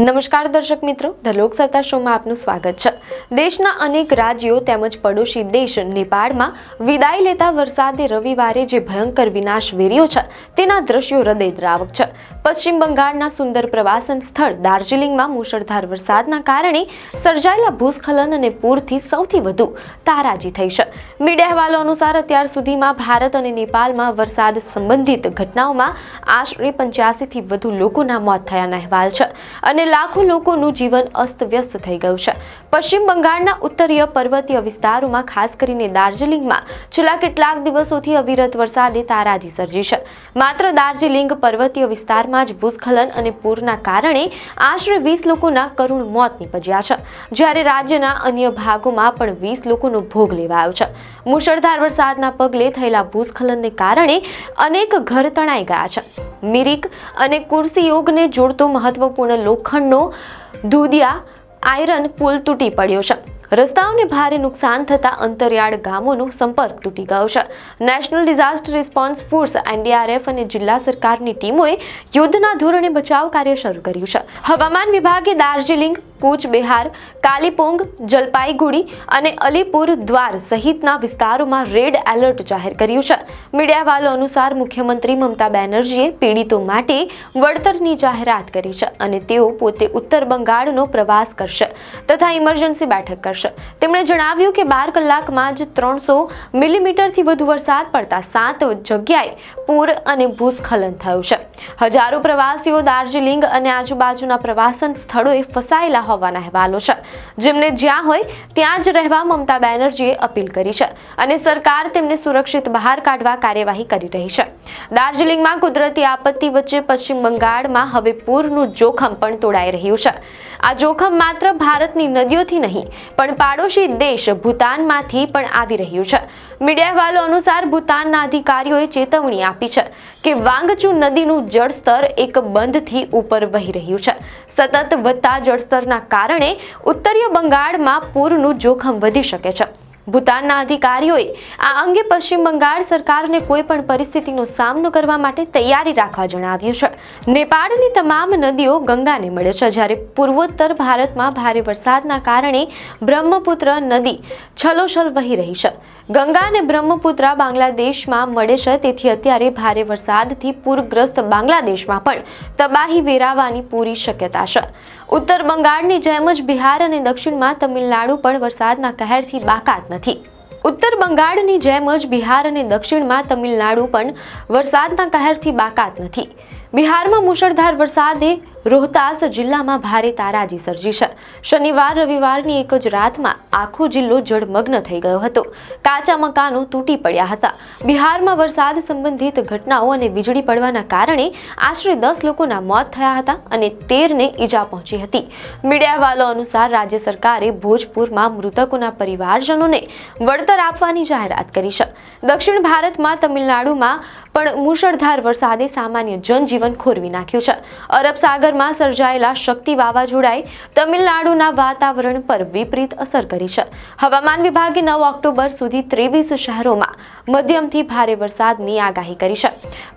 નમસ્કાર દર્શક મિત્રો, ધ લોકસત્તા શોમાં આપનું સ્વાગત છે। દેશના અનેક રાજ્યો તેમજ પડોશી દેશ નેપાળમાં વિદાય લેતા વરસાદે રવિવારે જે ભયંકર વિનાશ વેર્યો છે તેના દ્રશ્યો હૃદયદ્રાવક છે। પશ્ચિમ બંગાળના સુંદર પ્રવાસન સ્થળ દાર્જિલિંગમાં મુશળધાર વરસાદના કારણે સર્જાયેલા ભૂસ્ખલન અને પૂરથી સૌથી વધુ તારાજી થઈ છે। મીડિયા અહેવાલો અનુસાર અત્યાર સુધીમાં ભારત અને નેપાળમાં વરસાદ સંબંધિત ઘટનાઓમાં આશરે 85થી વધુ લોકોના મોત થયાના અહેવાલ છે અને લાખો લોકોનું જીવન અસ્તવ્યસ્ત થઈ ગયું છે। પશ્ચિમ બંગાળના ઉત્તરીય પર્વતીય વિસ્તારોમાં ખાસ કરીને દાર્જિલિંગમાં છેલ્લા કેટલાક દિવસોથી અવિરત વરસાદે તારાજી સર્જી છે। માત્ર દાર્જિલિંગ પર્વતીય વિસ્તારમાં જ ભૂસ્ખલન અને પૂરના કારણે આશરે 20 લોકોના કરુણ મોત નીપજ્યા છે, જ્યારે રાજ્યના અન્ય ભાગોમાં પણ 20 લોકોનો ભોગ લેવાયો છે। મુશળધાર વરસાદના પગલે થયેલા ભૂસ્ખલનને કારણે અનેક ઘર તણાઈ ગયા છે। મિરિક અને કુર્સિયોગને જોડતો મહત્વપૂર્ણ લોખંડનો ધુધિયા આયરન પુલ તૂટી પડ્યો છે। રસ્તાઓને ભારે નુકસાન થતા અંતરિયાળ ગામોનો સંપર્ક તૂટી ગયો છે। National disaster response force NDRF અને જિલ્લા સરકારની ટીમોએ યુદ્ધના ધોરણે બચાવ કાર્ય શરૂ કર્યું છે। હવામાન વિભાગે દાર્જિલિંગ, કૂચ બિહાર, કાલિપોંગ, જલપાઈગુડી અને અલીપુર દ્વાર સહિતના વિસ્તારોમાં રેડ એલર્ટ જાહેર કર્યું છે। મીડિયા અહેવાલો અનુસાર મુખ્યમંત્રી મમતા બેનર્જીએ પીડિતો માટે વળતરની જાહેરાત કરી છે અને તેઓ પોતે ઉત્તર બંગાળનો પ્રવાસ કરશે તથા ઇમરજન્સી બેઠક કરશે। તેમણે જણાવ્યું કે 12 કલાકમાં જ 300 મિલીમીટરથી વધુ વરસાદ પડતા 7 જગ્યાએ પૂર અને ભૂસ્ખલન થયું છે। હજારો પ્રવાસીઓ દાર્જિલિંગ અને આજુબાજુના પ્રવાસન સ્થળોએ ફસાયેલા હોવાના અહેવાલો છે, જેમને જ્યાં હોય ત્યાં જ રહેવા મમતા બેનર્જીએ અપીલ કરી છે અને સરકાર તેમને સુરક્ષિત બહાર કાઢવા કાર્યવાહી કરી રહી છે। દાર્જિલિંગમાં કુદરતી આપત્તિ વચ્ચે પશ્ચિમ બંગાળમાં હવે પૂરનું જોખમ પણ તોડાઈ રહ્યું છે। આ જોખમ માત્ર ભારતની નદીઓથી નહીં પણ પાડોશી દેશ ભૂતાનમાંથી પણ આવી રહ્યું છે। મીડિયા અહેવાલો અનુસાર ભૂતાનના અધિકારીઓએ ચેતવણી આપી છે કે વાંગચુ નદીનું જળસ્તર એક બંધથી ઉપર વહી રહ્યું છે। સતત વધતા જળસ્તરના કારણે ઉત્તરીય બંગાળમાં પૂરનું જોખમ વધી શકે છે। ભૂતાનના અધિકારીઓએ આ અંગે પશ્ચિમ બંગાળ સરકારને કોઈ પણ પરિસ્થિતિનો સામનો કરવા માટે તૈયારી રાખવા જણાવ્યું છે। નેપાળની તમામ નદીઓ ગંગાને મળે છે, જ્યારે પૂર્વોત્તર ભારતમાં ભારે વરસાદના કારણે બ્રહ્મપુત્ર નદી છલોછલ વહી રહી છે। ગંગા અને બ્રહ્મપુત્ર બાંગ્લાદેશમાં મળે છે, તેથી અત્યારે ભારે વરસાદથી પૂરગ્રસ્ત બાંગ્લાદેશમાં પણ તબાહી વેરાવાની પૂરી શક્યતા છે। ઉત્તર બંગાળની જેમ જ બિહાર અને દક્ષિણમાં તમિલનાડુ પણ વરસાદના કહેરથી બાકાત નથી। ઉત્તર બંગાળની જેમ જ બિહાર અને દક્ષિણમાં તમિલનાડુ પણ વરસાદના કહેરથી બાકાત નથી। બિહારમાં મુશળધાર વરસાદે રોહતાસ જિલ્લામાં ભારે તારાજી સર્જી છે। શનિવાર રવિવારની એક જ રાતમાં આખો જિલ્લો જળમગ્ન થઈ ગયો હતો। કાચા મકાનો તૂટી પડ્યા હતા। બિહારમાં વરસાદ સંબંધિત ઘટનાઓ અને વીજળી પડવાના કારણે આશરે 10 લોકોના મોત થયા હતા અને 13ને ઈજા પહોંચી હતી। મીડિયા અહેવાલો અનુસાર રાજ્ય સરકારે ભોજપુરમાં મૃતકોના પરિવારજનોને વળતર આપવાની જાહેરાત કરી છે। દક્ષિણ ભારતમાં તમિલનાડુમાં પણ મુશળધાર વરસાદે સામાન્ય જનજીવન ખોરવી નાખ્યું છે। અરબ સાગરમાં સર્જાયેલા શક્તિ વાવાઝોડાએ તમિલનાડુના વાતાવરણ પર વિપરીત અસર કરી છે। હવામાન વિભાગે 9 ઓક્ટોબર સુધી 23 શહેરોમાં મધ્યમથી ભારે વરસાદની આગાહી કરી છે।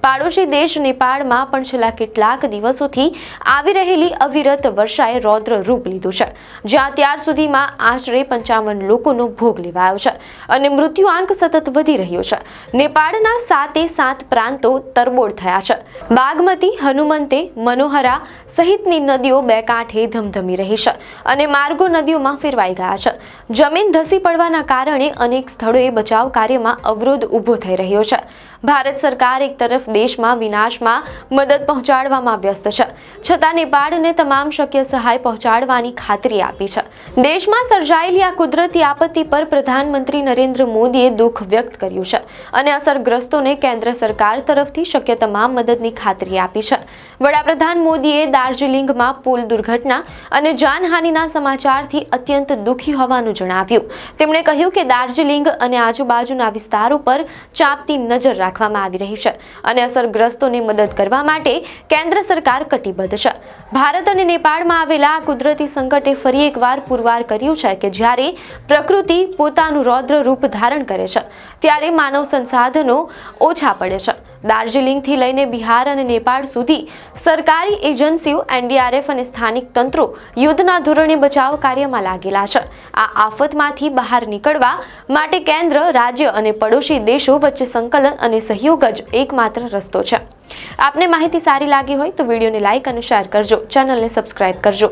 પાડોશી દેશ નેપાળમાં પણ છેલ્લા કેટલાક દિવસોથી આવી રહેલી અવિરત વર્ષાએ રૌદ્ર રૂપ લીધું છે, જ્યાં અત્યાર સુધીમાં આશરે 55 લોકોનો ભોગ લેવાયો છે અને મૃત્યુઆંક સતત વધી રહ્યો છે। નેપાળના 7 પ્રાંતો તરબોળ થયા છે। બાગમતી, હનુમંતે, મનોહરા સહિતની નદીઓ બે કાંઠે ધમધમી રહી છે અને માર્ગો નદીઓમાં ફેરવાઈ ગયા છે। જમીન ધસી પડવાના કારણે અનેક સ્થળોએ બચાવ કાર્યમાં અવરોધ ઊભો થઈ રહ્યો છે। ભારત સરકાર એક તરફ દેશમાં વિનાશમાં મદદ પહોંચાડવામાં વ્યસ્ત છે, છતાં નેપાળને તમામ શક્ય સહાય પહોંચાડવાની ખાતરી આપી છે। દેશમાં સર્જાયેલી આ કુદરતી આપત્તિ પર પ્રધાનમંત્રી નરેન્દ્ર મોદીએ દુઃખ વ્યક્ત કર્યું છે અને અસરગ્રસ્તોને કેન્દ્ર સરકાર તરફથી શક્ય તમામ મદદની ખાતરી આપી છે। વડાપ્રધાન મોદીએ દાર્જિલિંગમાં પુલ દુર્ઘટના અને જાનહાનિના સમાચારથી અત્યંત દુઃખી હોવાનું જણાવ્યું। તેમણે કહ્યું કે દાર્જિલિંગ અને આજુબાજુના વિસ્તારો પર ચાંપતી નજર રાખવામાં આવી રહી છે અને અસરગ્રસ્તોને મદદ કરવા માટે કેન્દ્ર સરકાર કટિબદ્ધ છે। ભારત અને નેપાળમાં આવેલા આ કુદરતી સંકટે ફરી એકવાર પુરવાર કર્યું છે કે જ્યારે પ્રકૃતિ પોતાનું રૌદ્ર રૂપ ધારણ કરે છે ત્યારે માનવ સંસાધનો ઓછા પડે છે। દાર્જિલિંગથી લઈને બિહાર અને નેપાળ સુધી સરકારી એજન્સીઓ, NDRF અને સ્થાનિક તંત્રો યુદ્ધના ધોરણે બચાવ કાર્યમાં લાગેલા છે. આ આફતમાંથી બહાર નીકળવા માટે કેન્દ્ર, રાજ્ય અને પડોશી દેશો વચ્ચે સંકલન અને સહયોગ જ એકમાત્ર રસ્તો છે. આપને માહિતી સારી લાગી હોય તો વિડીયોને લાઇક અને શેર કરજો, ચેનલને સબસ્ક્રાઇબ કરજો.